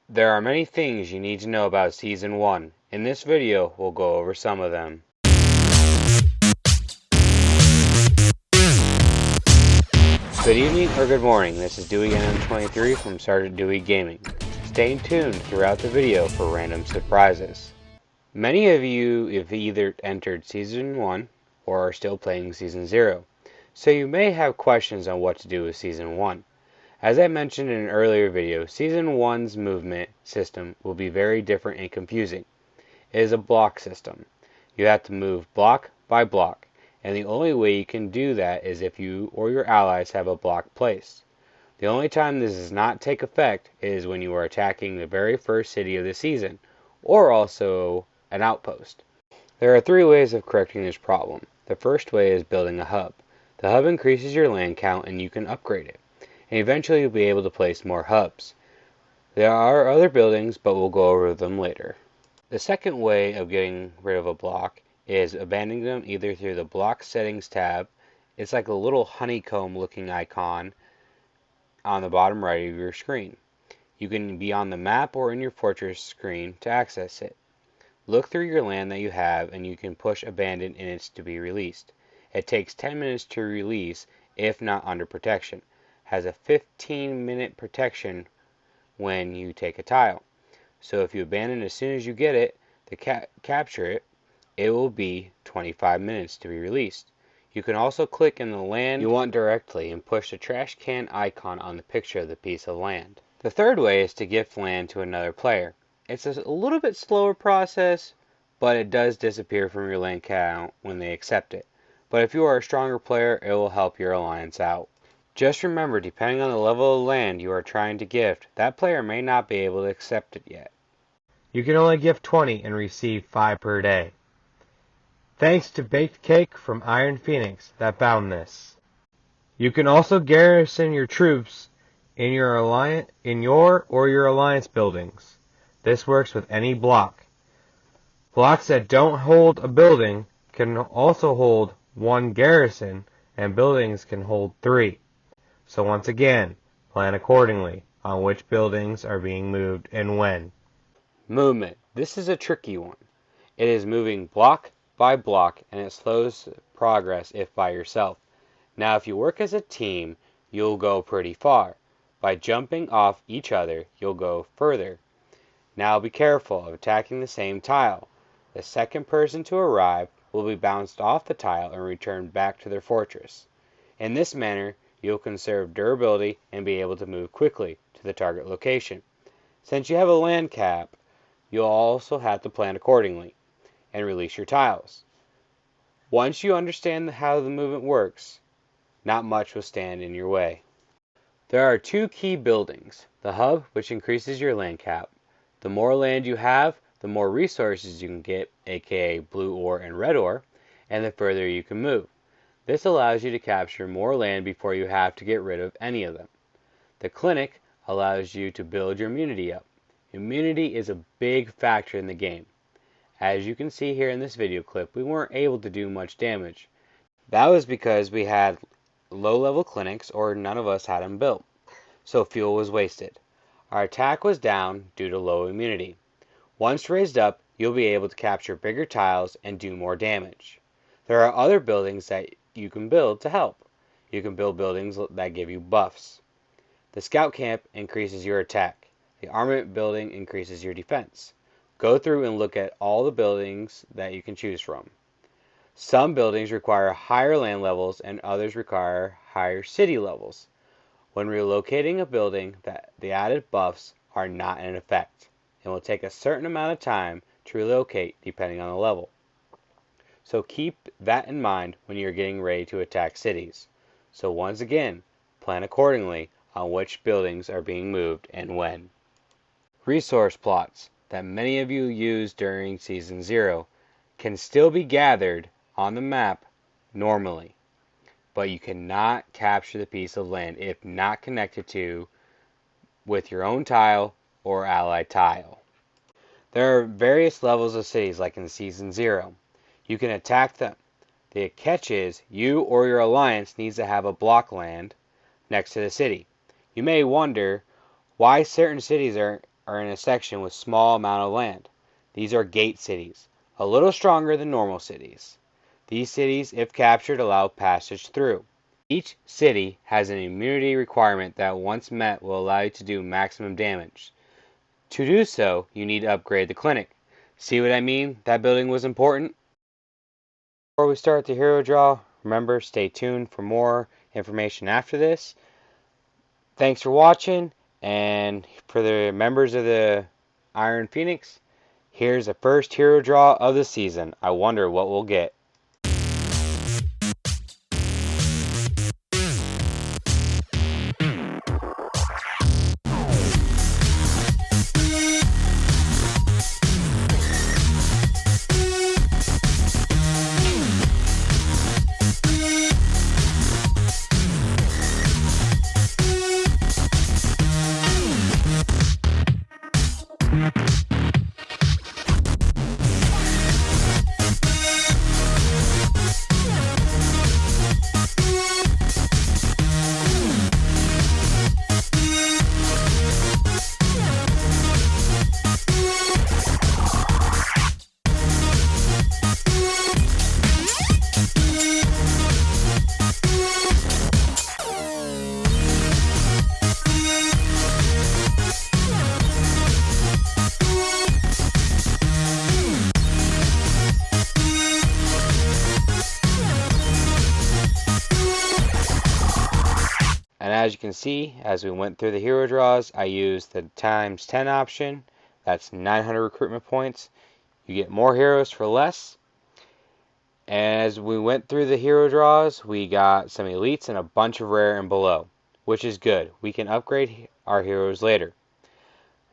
There are many things you need to know about Season 1. In this video, we'll go over some of them. Good evening or good morning, this is Dewey NM23 from Sergeant Dewey Gaming. Stay tuned throughout the video for random surprises. Many of you have either entered Season 1 or are still playing Season 0, so you may have questions on what to do with Season 1. As I mentioned in an earlier video, Season 1's movement system will be very different and confusing. It is a block system. You have to move block by block, and the only way you can do that is if you or your allies have a block placed. The only time this does not take effect is when you are attacking the very first city of the season, or also an outpost. There are three ways of correcting this problem. The first way is building a hub. The hub increases your land count and you can upgrade it, and eventually you'll be able to place more hubs. There are other buildings, but we'll go over them later. The second way of getting rid of a block is abandoning them either through the block settings tab. It's like a little honeycomb looking icon on the bottom right of your screen. You can be on the map or in your fortress screen to access it. Look through your land that you have and you can push abandon and it's to be released. It takes 10 minutes to release if not under protection. Has a 15-minute protection when you take a tile. So if you abandon as soon as you get it to capture it, it will be 25 minutes to be released. You can also click in the land you want directly and push the trash can icon on the picture of the piece of land. The third way is to gift land to another player. It's a little bit slower process, but it does disappear from your land count when they accept it. But if you are a stronger player, it will help your alliance out. Just remember, depending on the level of land you are trying to gift, that player may not be able to accept it yet. You can only gift 20 and receive 5 per day. Thanks to Baked Cake from Iron Phoenix that bound this. You can also garrison your troops in your or your alliance buildings. This works with any block. Blocks that don't hold a building can also hold 1 garrison, and buildings can hold 3. So once again, plan accordingly on which buildings are being moved and when. Movement. This is a tricky one. It is moving block by block and it slows progress if by yourself. Now if you work as a team, you'll go pretty far. By jumping off each other, you'll go further. Now be careful of attacking the same tile. The second person to arrive will be bounced off the tile and returned back to their fortress. In this manner, you'll conserve durability and be able to move quickly to the target location. Since you have a land cap, you'll also have to plan accordingly and release your tiles. Once you understand how the movement works, not much will stand in your way. There are 2 key buildings. The hub, which increases your land cap. The more land you have, the more resources you can get, aka blue ore and red ore, and the further you can move. This allows you to capture more land before you have to get rid of any of them. The clinic allows you to build your immunity up. Immunity is a big factor in the game. As you can see here in this video clip, we weren't able to do much damage. That was because we had low-level clinics or none of us had them built, so fuel was wasted. Our attack was down due to low immunity. Once raised up, you'll be able to capture bigger tiles and do more damage. There are other buildings that you can build to help. You can build buildings that give you buffs. The scout camp increases your attack. The armament building increases your defense. Go through and look at all the buildings that you can choose from. Some buildings require higher land levels and others require higher city levels. When relocating a building, the added buffs are not in effect and will take a certain amount of time to relocate depending on the level. So keep that in mind when you're getting ready to attack cities. So once again, plan accordingly on which buildings are being moved and when. Resource plots that many of you used during Season 0 can still be gathered on the map normally, but you cannot capture the piece of land if not connected to with your own tile or allied tile. There are various levels of cities like in Season 0. You can attack them. The catch is you or your alliance needs to have a block land next to the city. You may wonder why certain cities are are in a section with small amount of land. These are gate cities, a little stronger than normal cities. These cities, if captured, allow passage through. Each city has an immunity requirement that once met will allow you to do maximum damage. To do so, you need to upgrade the clinic. See what I mean? That building was important? Before we start the hero draw, remember, stay tuned for more information after this. Thanks for watching, and for the members of the Iron Phoenix, here's the first hero draw of the season. I wonder what we'll get. And as you can see, as we went through the hero draws, I used the times 10 option. That's 900 recruitment points. You get more heroes for less. As we went through the hero draws, we got some elites and a bunch of rare and below, which is good. We can upgrade our heroes later.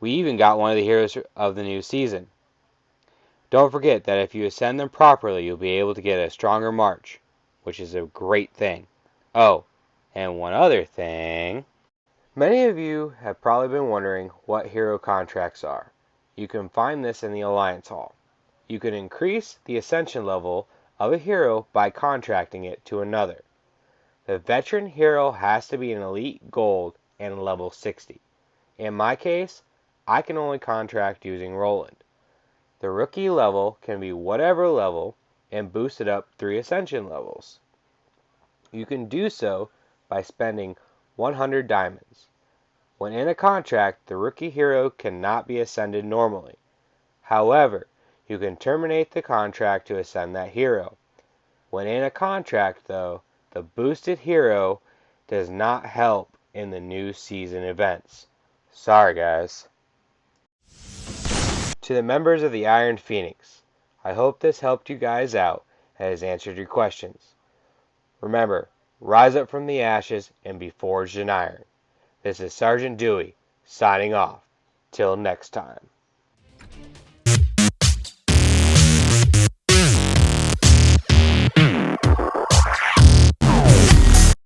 We even got one of the heroes of the new season. Don't forget that if you ascend them properly, you'll be able to get a stronger march, which is a great thing. Oh, and one other thing. Many of you have probably been wondering what hero contracts are. You can find this in the Alliance Hall. You can increase the ascension level of a hero by contracting it to another. The veteran hero has to be an elite gold and level 60. In my case, I can only contract using Roland. The rookie level can be whatever level and boost it up 3 ascension levels. You can do so by spending 100 diamonds. When in a contract, the rookie hero cannot be ascended normally. However, you can terminate the contract to ascend that hero. When in a contract, though, the boosted hero does not help in the new season events. Sorry, guys. To the members of the Iron Phoenix, I hope this helped you guys out and has answered your questions. Remember, rise up from the ashes and be forged in iron. This is Sergeant Dewey, signing off. Till next time.